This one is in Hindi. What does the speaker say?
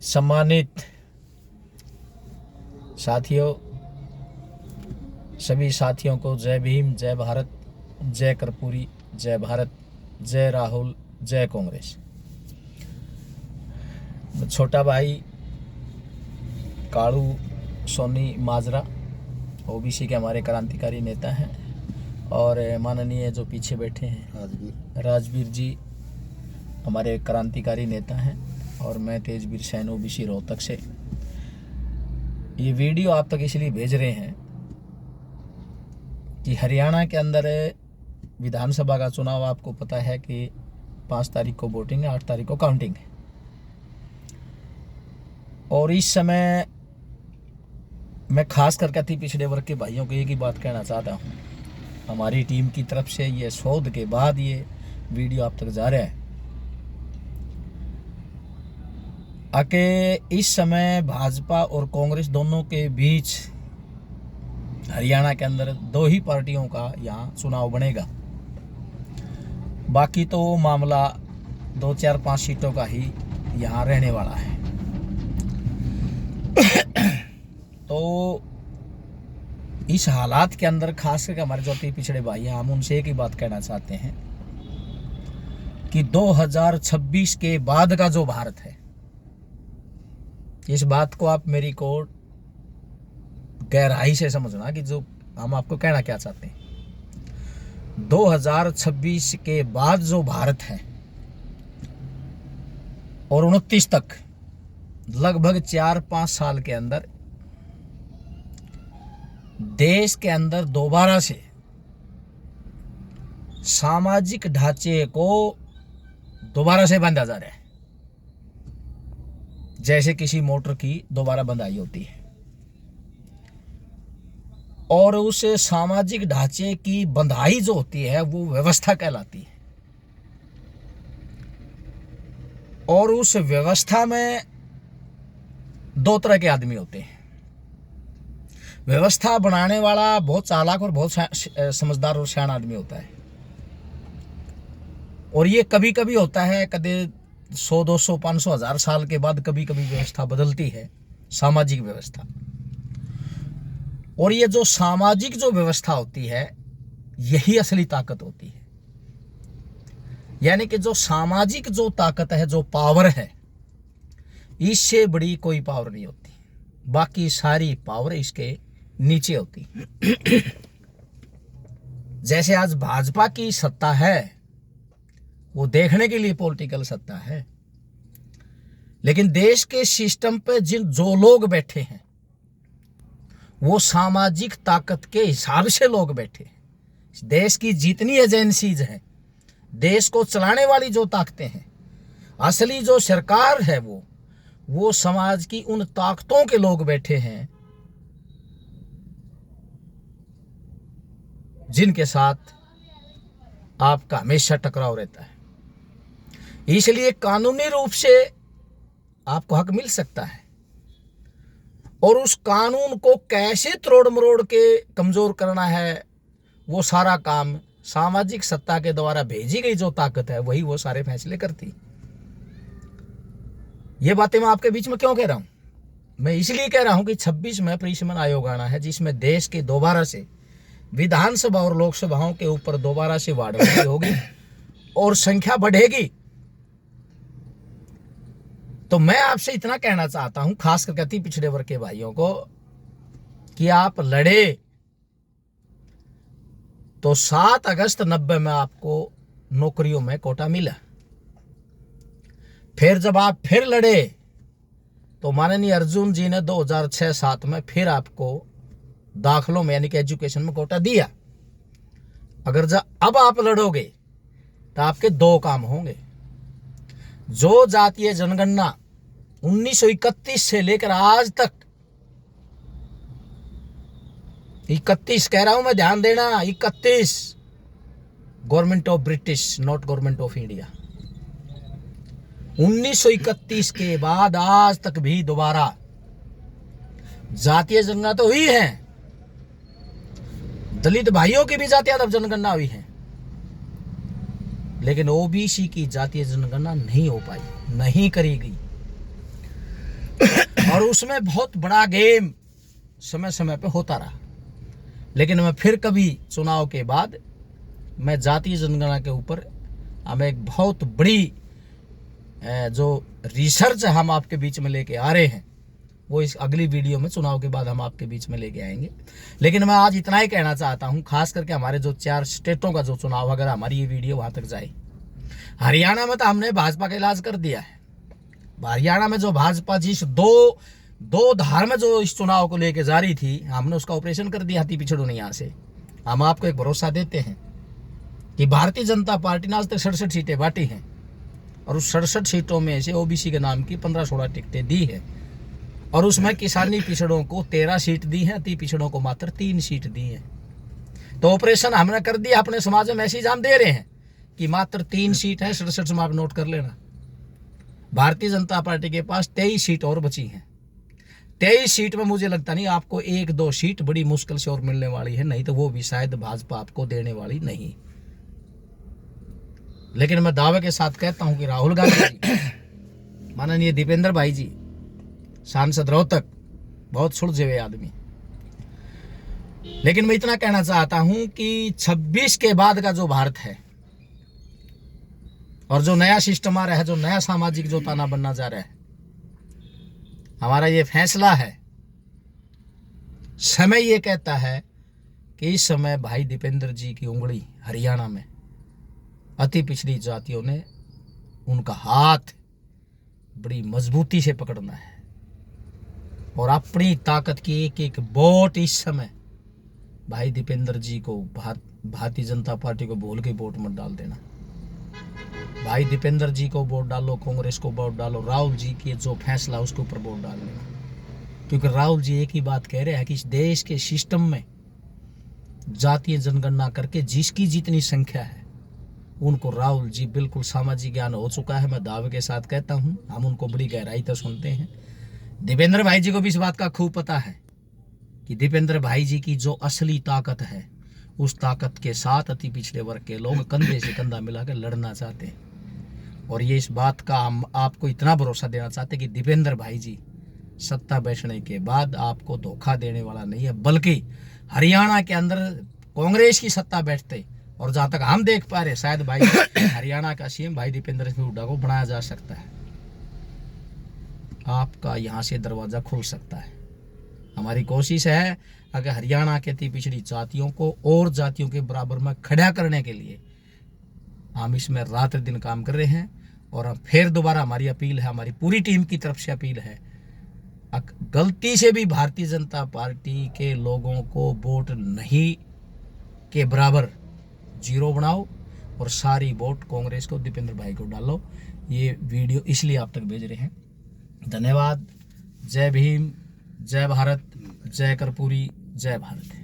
सम्मानित साथियों, सभी साथियों को जय भीम, जय भारत, जय कर्पूरी, जय भारत, जय राहुल, जय कांग्रेस। छोटा भाई कालू सोनी माजरा ओबीसी के हमारे क्रांतिकारी नेता हैं और माननीय जो पीछे बैठे हैं राजवीर जी हमारे क्रांतिकारी नेता हैं और मैं तेजवीर सैन ओबीसी रोहतक से ये वीडियो आप तक इसलिए भेज रहे हैं कि हरियाणा के अंदर विधानसभा का चुनाव आपको पता है कि 5 तारीख को वोटिंग है, 8 तारीख को काउंटिंग है। और इस समय मैं खास करके अति पिछड़े वर्ग के भाइयों को एक ही बात कहना चाहता हूँ। हमारी टीम की तरफ से ये शोध के बाद ये वीडियो आप तक जा रहा है आके इस समय भाजपा और कांग्रेस दोनों के बीच हरियाणा के अंदर 2 ही पार्टियों का यहाँ चुनाव बनेगा। बाकी तो मामला 2, 4, 5 सीटों का ही यहाँ रहने वाला है। तो इस हालात के अंदर खास करके हमारे जो अति पिछड़े भाई हैं, हम उनसे एक ही बात कहना चाहते हैं कि 2026 के बाद का जो भारत है, इस बात को आप मेरी को गहराई से समझना कि जो हम आपको कहना क्या चाहते हैं। 2026 के बाद जो भारत है और 29 तक लगभग 4-5 साल के अंदर देश के अंदर दोबारा से सामाजिक ढांचे को दोबारा से बांधा जा रहा है, जैसे किसी मोटर की दोबारा बंधाई होती है। और उस सामाजिक ढांचे की बंधाई जो होती है वो व्यवस्था कहलाती है। और उस व्यवस्था में 2 तरह के आदमी होते हैं। व्यवस्था बनाने वाला बहुत चालाक और बहुत समझदार और सियाना आदमी होता है। और ये कभी कभी होता है, कभी 100, 200, 500, 1000 साल के बाद कभी कभी व्यवस्था बदलती है, सामाजिक व्यवस्था। और ये जो सामाजिक जो व्यवस्था होती है यही असली ताकत होती है। यानी कि जो सामाजिक जो ताकत है, जो पावर है, इससे बड़ी कोई पावर नहीं होती। बाकी सारी पावर इसके नीचे होती। जैसे आज भाजपा की सत्ता है वो देखने के लिए पॉलिटिकल सत्ता है, लेकिन देश के सिस्टम पे जो लोग बैठे हैं वो सामाजिक ताकत के हिसाब से लोग बैठे हैं। देश की जितनी एजेंसीज हैं, देश को चलाने वाली जो ताकतें हैं, असली जो सरकार है वो समाज की उन ताकतों के लोग बैठे हैं जिनके साथ आपका हमेशा टकराव रहता है। इसलिए कानूनी रूप से आपको हक मिल सकता है और उस कानून को कैसे तोड़ मरोड़ के कमजोर करना है वो सारा काम सामाजिक सत्ता के द्वारा भेजी गई जो ताकत है वही वो सारे फैसले करती। ये बातें मैं आपके बीच में क्यों कह रहा हूं? मैं इसलिए कह रहा हूं कि 26 में परिसीमन आयोग आना है, जिसमें देश के दोबारा से विधानसभा और लोकसभाओं के ऊपर दोबारा से वार्ड होगी और संख्या बढ़ेगी। तो मैं आपसे इतना कहना चाहता हूं, खास करके अति पिछड़े वर्ग के भाइयों को, कि आप लड़े तो 7 अगस्त 90 में आपको नौकरियों में कोटा मिला। फिर जब आप फिर लड़े तो माननीय अर्जुन जी ने 2006-07 में फिर आपको दाखिलों में यानी कि एजुकेशन में कोटा दिया। अगर अब आप लड़ोगे तो आपके 2 काम होंगे। जो जातीय जनगणना 1931 से लेकर आज तक, 31 कह रहा हूं मैं, ध्यान देना, 31, government of British, not government of India. 1931 के बाद आज तक भी दोबारा जातीय जनगणना तो हुई है, दलित भाइयों की भी जातीय जनगणना हुई है, लेकिन ओबीसी की जातीय जनगणना नहीं हो पाई, नहीं करी गई। और उसमें बहुत बड़ा गेम समय समय पे होता रहा। लेकिन मैं फिर कभी चुनाव के बाद मैं जातीय जनगणना के ऊपर हमें एक बहुत बड़ी जो रिसर्च हम आपके बीच में लेके आ रहे हैं, वो इस अगली वीडियो में चुनाव के बाद हम आपके बीच में लेके आएंगे। लेकिन मैं आज इतना ही कहना चाहता हूं, खास करके हमारे जो 4 स्टेटों का जो चुनाव, अगर हमारी ये वीडियो वहां तक जाए। हरियाणा में तो हमने भाजपा का इलाज कर दिया है। हरियाणा में जो भाजपा जिस दो धार में जो इस चुनाव को लेके जा रही थी, हमने उसका ऑपरेशन कर दिया थी पिछड़ों ने। यहाँ से हम आपको एक भरोसा देते हैं कि भारतीय जनता पार्टी ने आज तक 67 सीटें बांटी हैं और उस 67 सीटों में से ओबीसी के नाम की 15-16 टिकटें दी है और उसमें किसानी पिछड़ों को 13 सीट दी है, अति पिछड़ों को मात्र 3 सीट दी है। तो ऑपरेशन हमने कर दिया। अपने समाज में मैसेज हम दे रहे हैं कि मात्र 3 सीट है, 67 में आप नोट कर लेना। भारतीय जनता पार्टी के पास 23 सीट और बची हैं। 23 सीट में मुझे लगता नहीं आपको 1-2 सीट बड़ी मुश्किल से और मिलने वाली है, नहीं तो वो भी शायद भाजपा आपको देने वाली नहीं। लेकिन मैं दावे के साथ कहता हूं कि राहुल गांधी जी, माननीय दीपेंद्र भाई जी, सांसद रोहतक, बहुत सुलझे हुए आदमी। लेकिन मैं इतना कहना चाहता हूं कि 26 के बाद का जो भारत है और जो नया सिस्टम आ रहा है, जो नया सामाजिक जो ताना बनना जा रहा है, हमारा ये फैसला है। समय ये कहता है कि इस समय भाई दीपेंद्र जी की उंगली हरियाणा में अति पिछड़ी जातियों ने उनका हाथ बड़ी मजबूती से पकड़ना है और अपनी ताकत की एक एक वोट इस समय भाई दीपेंद्र जी को, भारतीय जनता पार्टी को भूल के वोट मत डाल देना। भाई दीपेंद्र जी को वोट डालो, कांग्रेस को वोट डालो, राहुल जी की जो फैसला उसके ऊपर वोट डाल देना। क्योंकि राहुल जी एक ही बात कह रहे हैं कि इस देश के सिस्टम में जातीय जनगणना करके जिसकी जितनी संख्या है उनको राहुल जी बिल्कुल सामाजिक ज्ञान हो चुका है। मैं दावे के साथ कहता हूं, हम उनको बड़ी गहराई तक सुनते हैं। दीपेंद्र भाई जी को भी इस बात का खूब पता है कि दीपेंद्र भाई जी की जो असली ताकत है, उस ताकत के साथ अति पिछड़े वर्ग के लोग कंधे से कंधा मिलाकर लड़ना चाहते हैं। और ये इस बात का हम आपको इतना भरोसा देना चाहते हैं कि दीपेंद्र भाई जी सत्ता बैठने के बाद आपको धोखा देने वाला नहीं है, बल्कि हरियाणा के अंदर कांग्रेस की सत्ता बैठते, और जहां तक हम देख पा रहे शायद भाई हरियाणा का सीएम भाई दीपेंद्र सिंह हुड्डा को बनाया जा सकता है। आपका यहां से दरवाजा खुल सकता है। हमारी कोशिश है अगर हरियाणा के अति पिछड़ी जातियों को और जातियों के बराबर में खड़ा करने के लिए हम इसमें रात दिन काम कर रहे हैं। और हम फिर दोबारा हमारी अपील है, हमारी पूरी टीम की तरफ से अपील है, गलती से भी भारतीय जनता पार्टी के लोगों को वोट नहीं के बराबर 0 बनाओ और सारी वोट कांग्रेस को, दीपेंद्र भाई को डालो। ये वीडियो इसलिए आप तक भेज रहे हैं। धन्यवाद। जय भीम, जय भारत, जय कर्पूरी, जय भारत।